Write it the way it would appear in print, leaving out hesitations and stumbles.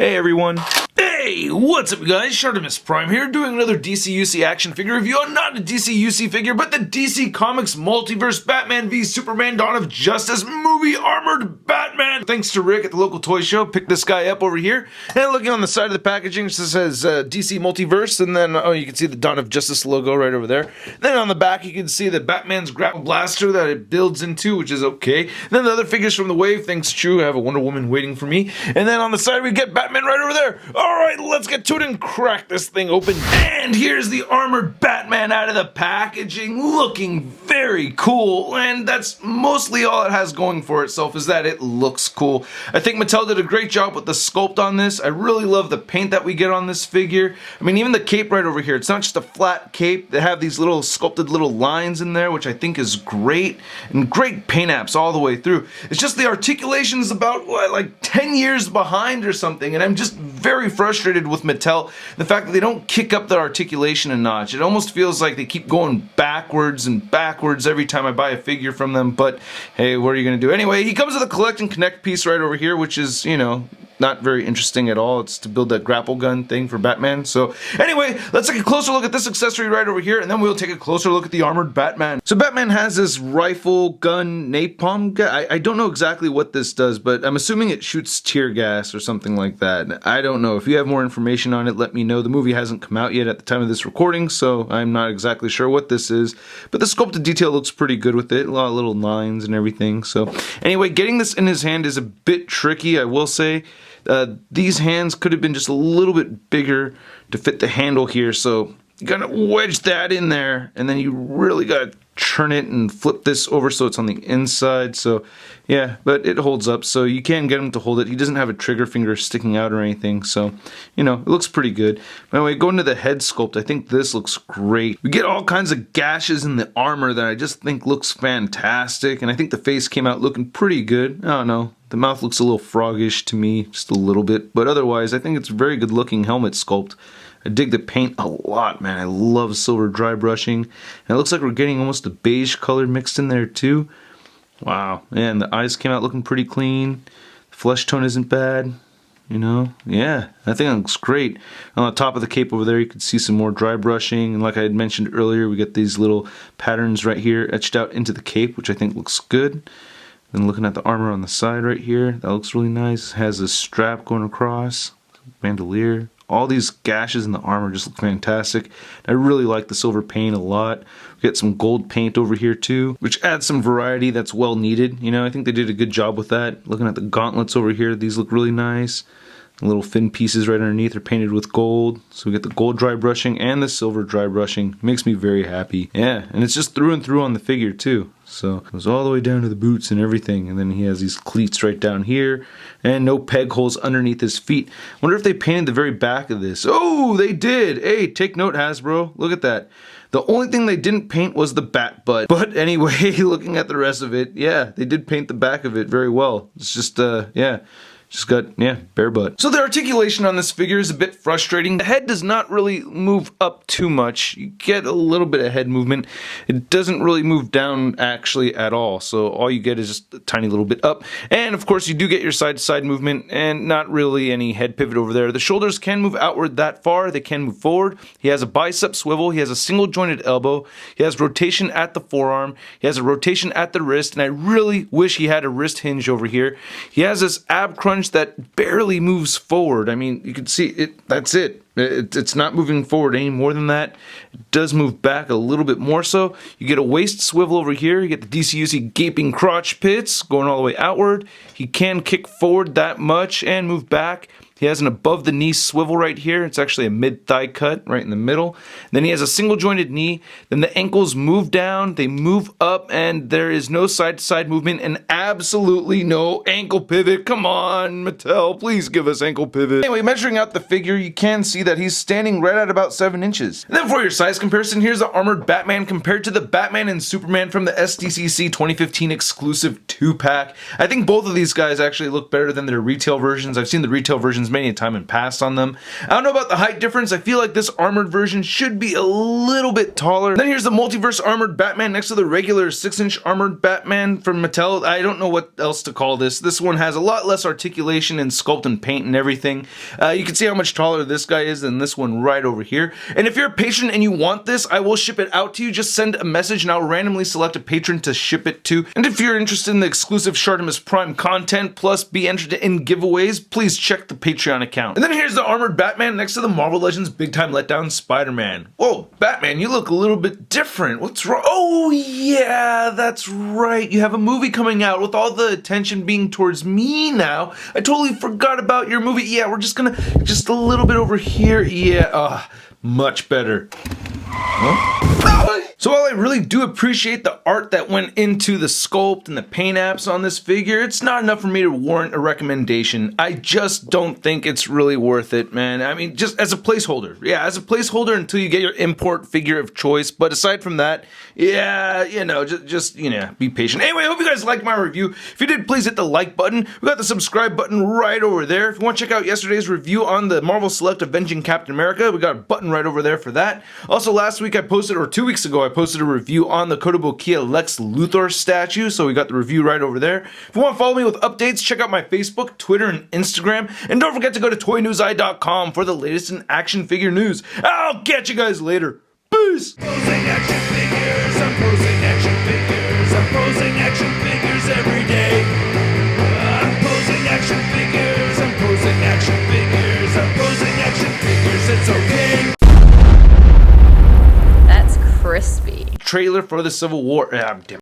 Hey everyone. Hey, what's up guys? ShartimusPrime here doing another DC action figure review on not a DC figure, but the DC Comics Multiverse Batman v Superman Dawn of Justice movie armored Batman. Thanks to Rick at the local toy show, picked this guy up over here. And looking on the side of the packaging, it says DC Multiverse, and then you can see the Dawn of Justice logo right over there. Then on the back you can see the Batman's grapple blaster that it builds into, which is okay. And then the other figures from the wave, thanks True, I have a Wonder Woman waiting for me. And then on the side we get Batman right over there. Alright, let's get to it and crack this thing open. And here's the armored Batman out of the packaging, looking very cool. And that's mostly all it has going for itself, is that it looks cool. I think Mattel did a great job with the sculpt on this. I really love the paint that we get on this figure. I mean, even the cape right over here, it's not just a flat cape. They have these little sculpted little lines in there, which I think is great. And great paint apps all the way through. It's just the articulation is about, what, like 10 years behind or something. And I'm just very frustrated with Mattel. The fact that they don't kick up their articulation a notch. It almost feels like they keep going backwards and backwards every time I buy a figure from them. But hey, what are you going to do? Anyway, he comes with a collect and connect piece right over here, which is, you know, not very interesting at all. It's to build that grapple gun thing for Batman. So anyway, let's take a closer look at this accessory right over here, and then we'll take a closer look at the armored Batman. So Batman has this rifle gun napalm gun. I don't know exactly what this does, but I'm assuming it shoots tear gas or something like that. I don't know. If you have more information on it, let me know. The movie hasn't come out yet at the time of this recording, so I'm not exactly sure what this is, but the sculpted detail looks pretty good with it. A lot of little lines and everything. So anyway, getting this in his hand is a bit tricky, I will say. These hands could have been just a little bit bigger to fit the handle here, so you gotta wedge that in there, and then you really gotta turn it and flip this over so it's on the inside. So yeah, but it holds up, so you can get him to hold it. He doesn't have a trigger finger sticking out or anything, so you know, it looks pretty good. By the way, going to the head sculpt, I think this looks great. We get all kinds of gashes in the armor that I just think looks fantastic, and I think the face came out looking pretty good. I don't know. The mouth looks a little froggish to me, just a little bit, but otherwise I think it's a very good looking helmet sculpt. I dig the paint a lot, man. I love silver dry brushing, and it looks like we're getting almost a beige color mixed in there too. Wow, and the eyes came out looking pretty clean. The flesh tone isn't bad, you know. Yeah, I think it looks great. On the top of the cape over there you can see some more dry brushing, and like I had mentioned earlier, we get these little patterns right here etched out into the cape, which I think looks good. Then looking at the armor on the side right here, that looks really nice. It has a strap going across, bandolier. All these gashes in the armor just look fantastic. I really like the silver paint a lot. We get some gold paint over here too, which adds some variety that's well needed. You know, I think they did a good job with that. Looking at the gauntlets over here, these look really nice. The little fin pieces right underneath are painted with gold. So we get the gold dry brushing and the silver dry brushing. It makes me very happy. Yeah, and it's just through and through on the figure too. So it goes all the way down to the boots and everything. And then he has these cleats right down here. And no peg holes underneath his feet. Wonder if they painted the very back of this. Oh, they did! Hey, take note, Hasbro. Look at that. The only thing they didn't paint was the bat butt. But anyway, looking at the rest of it, yeah, they did paint the back of it very well. It's just, yeah. Just got, yeah, bare butt. So the articulation on this figure is a bit frustrating. The head does not really move up too much. You get a little bit of head movement. It doesn't really move down actually at all. So all you get is just a tiny little bit up. And of course you do get your side-to-side movement and not really any head pivot over there. The shoulders can move outward that far. They can move forward. He has a bicep swivel. He has a single jointed elbow. He has rotation at the forearm. He has a rotation at the wrist. And I really wish he had a wrist hinge over here. He has this ab crunch that barely moves forward. I mean, you can see it. That's it. It's not moving forward any more than that. It does move back a little bit more so. You get a waist swivel over here. You get the DCUC gaping crotch pits going all the way outward. He can kick forward that much and move back. He has an above the knee swivel right here. It's actually a mid thigh cut right in the middle. Then he has a single jointed knee. Then the ankles move down, they move up, and there is no side to side movement and absolutely no ankle pivot. Come on, Mattel, please give us ankle pivot. Anyway, measuring out the figure, you can see that he's standing right at about 7 inches. And then for your size comparison, here's the armored Batman compared to the Batman and Superman from the SDCC 2015 exclusive 2-pack. I think both of these guys actually look better than their retail versions. I've seen the retail versions versions many a time and passed on them. I don't know about the height difference. I feel like this armored version should be a little bit taller. Then here's the Multiverse armored Batman next to the regular 6-inch armored Batman from Mattel. I don't know what else to call this. This one has a lot less articulation and sculpt and paint and everything. You can see how much taller this guy is than this one right over here. And if you're a patron and you want this, I will ship it out to you. Just send a message and I'll randomly select a patron to ship it to. And if you're interested in the exclusive Shartimus Prime content, plus be entered in giveaways, please check the Patreon account. And then here's the armored Batman next to the Marvel Legends Big Time Letdown Spider-Man. Whoa, Batman, you look a little bit different. What's wrong? Oh yeah, that's right. You have a movie coming out with all the attention being towards me now. I totally forgot about your movie. Yeah, we're just gonna, just a little bit over here. Yeah, much better. Huh? So while I really do appreciate the art that went into the sculpt and the paint apps on this figure, it's not enough for me to warrant a recommendation. I just don't think it's really worth it, man. I mean, just as a placeholder. Yeah, as a placeholder until you get your import figure of choice. But aside from that, yeah, you know, just you know, be patient. Anyway, I hope you guys liked my review. If you did, please hit the like button. We got the subscribe button right over there. If you want to check out yesterday's review on the Marvel Select Avenging Captain America, we got a button right over there for that. Also, last week I posted, or 2 weeks ago, I posted a review on the Kotobukiya Lex Luthor statue, so we got the review right over there. If you want to follow me with updates, check out my Facebook, Twitter, and Instagram, and don't forget to go to toynewseye.com for the latest in action figure news. I'll catch you guys later. Peace! Posing action figures, I'm posing action figures, I'm posing action figures every day. I'm posing action figures, I'm posing action figures, I'm posing action figures, it's okay. That's crispy. Trailer for the Civil War. Damn.